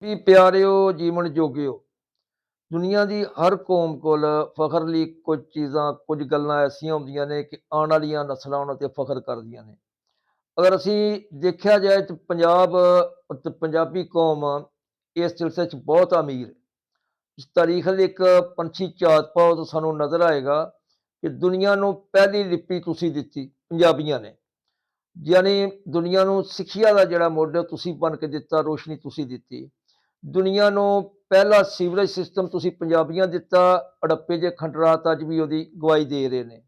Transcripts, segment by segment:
ਵੀ ਪਿਆਰਿਓ ਜੀਵਨ ਜੋਗਿਓ ਦੁਨੀਆ ਦੀ ਹਰ ਕੌਮ ਕੋਲ ਫਖਰ ਲਈ ਕੁਝ ਚੀਜ਼ਾਂ ਕੁਝ ਗੱਲਾਂ ਐਸੀਆਂ ਹੁੰਦੀਆਂ ਨੇ ਕਿ ਆਉਣ ਵਾਲੀਆਂ ਨਸਲਾਂ ਉਹਨਾਂ ਤੇ ਫਖਰ ਕਰਦੀਆਂ ਨੇ। ਅਗਰ ਅਸੀਂ ਦੇਖਿਆ ਜਾਏ ਤਾਂ ਪੰਜਾਬ ਅਤੇ ਪੰਜਾਬੀ ਕੌਮ ਇਸ ਸਿਲਸਿਲੇ 'ਚ ਬਹੁਤ ਅਮੀਰ ਹੈ। ਇਸ ਤਾਰੀਖ ਦੇ ਇੱਕ ਪੰਛੀ ਝਾਤ ਪਾਓ ਤਾਂ ਸਾਨੂੰ ਨਜ਼ਰ ਆਏਗਾ ਕਿ ਦੁਨੀਆ ਨੂੰ ਪਹਿਲੀ ਲਿਪੀ ਤੁਸੀਂ ਦਿੱਤੀ ਪੰਜਾਬੀਆਂ ਨੇ। ਯਾਨੀ ਦੁਨੀਆ ਨੂੰ ਸਿੱਖਿਆ ਦਾ ਜਿਹੜਾ ਮੋਢ ਤੁਸੀਂ ਬਣ ਕੇ ਦਿੱਤਾ, ਰੋਸ਼ਨੀ ਤੁਸੀਂ ਦਿੱਤੀ। ਦੁਨੀਆ ਨੂੰ ਪਹਿਲਾ ਸੀਵਰੇਜ ਸਿਸਟਮ ਤੁਸੀਂ ਪੰਜਾਬੀਆਂ ਦਿੱਤਾ, ਹੜੱਪੇ ਜਿਹੇ ਖੰਡਰਾਤ ਅੱਜ ਵੀ ਉਹਦੀ ਗਵਾਹੀ ਦੇ ਰਹੇ ਨੇ।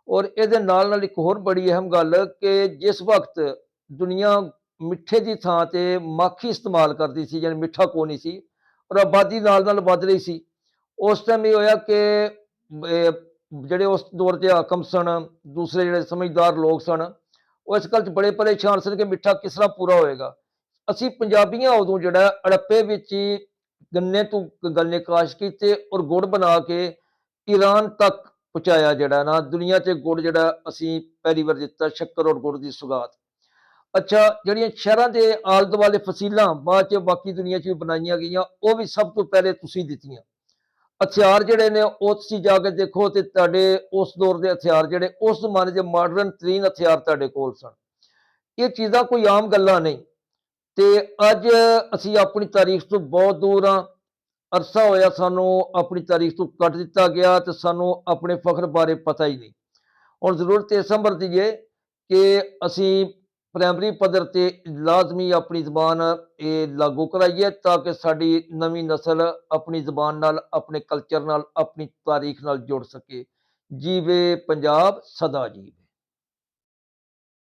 ਔਰ ਇਹਦੇ ਨਾਲ ਨਾਲ ਇੱਕ ਹੋਰ ਬੜੀ ਅਹਿਮ ਗੱਲ ਕਿ ਜਿਸ ਵਕਤ ਦੁਨੀਆ ਮਿੱਠੇ ਦੀ ਥਾਂ ਤੇ ਮੱਖ ਹੀ ਇਸਤੇਮਾਲ ਕਰਦੀ ਸੀ, ਯਾਨੀ ਮਿੱਠਾ ਕੋ ਨਹੀਂ ਸੀ, ਔਰ ਆਬਾਦੀ ਨਾਲ ਨਾਲ ਵੱਧ ਰਹੀ ਸੀ। ਉਸ ਟਾਈਮ ਇਹ ਹੋਇਆ ਕਿ ਜਿਹੜੇ ਉਸ ਦੌਰ ਦੇ ਹਾਕਮ ਸਨ, ਦੂਸਰੇ ਜਿਹੜੇ ਸਮਝਦਾਰ ਲੋਕ ਸਨ, ਉਹ ਇਸ ਗੱਲ 'ਚ ਬੜੇ ਪਰੇਸ਼ਾਨ ਸਨ ਕਿ ਮਿੱਠਾ ਕਿਸ ਤਰ੍ਹਾਂ ਪੂਰਾ ਹੋਏਗਾ। ਅਸੀਂ ਪੰਜਾਬੀਆਂ ਉਦੋਂ ਜਿਹੜਾ ਅੜੱਪੇ ਵਿੱਚ ਹੀ ਗੰਨੇ ਕਾਸ਼ ਕੀਤੇ ਔਰ ਗੁੜ ਬਣਾ ਕੇ ਈਰਾਨ ਤੱਕ ਪਹੁੰਚਾਇਆ। ਜਿਹੜਾ ਨਾ ਦੁਨੀਆ 'ਚ ਗੁੜ ਜਿਹੜਾ ਅਸੀਂ ਪਹਿਲੀ ਵਾਰ ਦਿੱਤਾ, ਸ਼ੱਕਰ ਔਰ ਗੁੜ ਦੀ ਸੁਗਾਤ। ਅੱਛਾ, ਜਿਹੜੀਆਂ ਸ਼ਹਿਰਾਂ ਦੇ ਆਲੇ ਦੁਆਲੇ ਫਸੀਲਾਂ ਬਾਅਦ 'ਚ ਬਾਕੀ ਦੁਨੀਆ 'ਚ ਵੀ ਬਣਾਈਆਂ ਗਈਆਂ, ਉਹ ਵੀ ਸਭ ਤੋਂ ਪਹਿਲੇ ਤੁਸੀਂ ਦਿੱਤੀਆਂ। ਹਥਿਆਰ ਜਿਹੜੇ ਨੇ ਉਹ ਤੁਸੀਂ ਜਾ ਕੇ ਦੇਖੋ ਤੇ ਤੁਹਾਡੇ ਉਸ ਦੌਰ ਦੇ ਹਥਿਆਰ ਜਿਹੜੇ ਉਸ ਜ਼ਮਾਨੇ ਦੇ ਮਾਡਰਨ ਤਰੀਨ ਹਥਿਆਰ ਤੁਹਾਡੇ ਕੋਲ ਸਨ। ਇਹ ਚੀਜ਼ਾਂ ਕੋਈ ਆਮ ਗੱਲਾਂ ਨਹੀਂ। ਤੇ ਅੱਜ ਅਸੀਂ ਆਪਣੀ ਤਾਰੀਖ ਤੋਂ ਬਹੁਤ ਦੂਰ ਹਾਂ। ਅਰਸਾ ਹੋਇਆ ਸਾਨੂੰ ਆਪਣੀ ਤਾਰੀਖ ਤੋਂ ਕੱਟ ਦਿੱਤਾ ਗਿਆ ਤੇ ਸਾਨੂੰ ਆਪਣੇ ਫਖਰ ਬਾਰੇ ਪਤਾ ਹੀ ਨਹੀਂ। ਹੁਣ ਜ਼ਰੂਰਤ ਇਸ ਸਮਝ ਦੀ ਹੈ ਕਿ ਅਸੀਂ ਪ੍ਰਾਇਮਰੀ ਪੱਧਰ ਤੇ ਲਾਜ਼ਮੀ ਆਪਣੀ ਜ਼ਬਾਨ ਇਹ ਲਾਗੂ ਕਰਾਈਏ ਤਾਂ ਕਿ ਸਾਡੀ ਨਵੀਂ ਨਸਲ ਆਪਣੀ ਜ਼ਬਾਨ ਨਾਲ, ਆਪਣੇ ਕਲਚਰ ਨਾਲ, ਆਪਣੀ ਤਾਰੀਖ ਨਾਲ ਜੁੜ ਸਕੇ। ਜੀਵੇ ਪੰਜਾਬ, ਸਦਾ ਜੀਵੇ।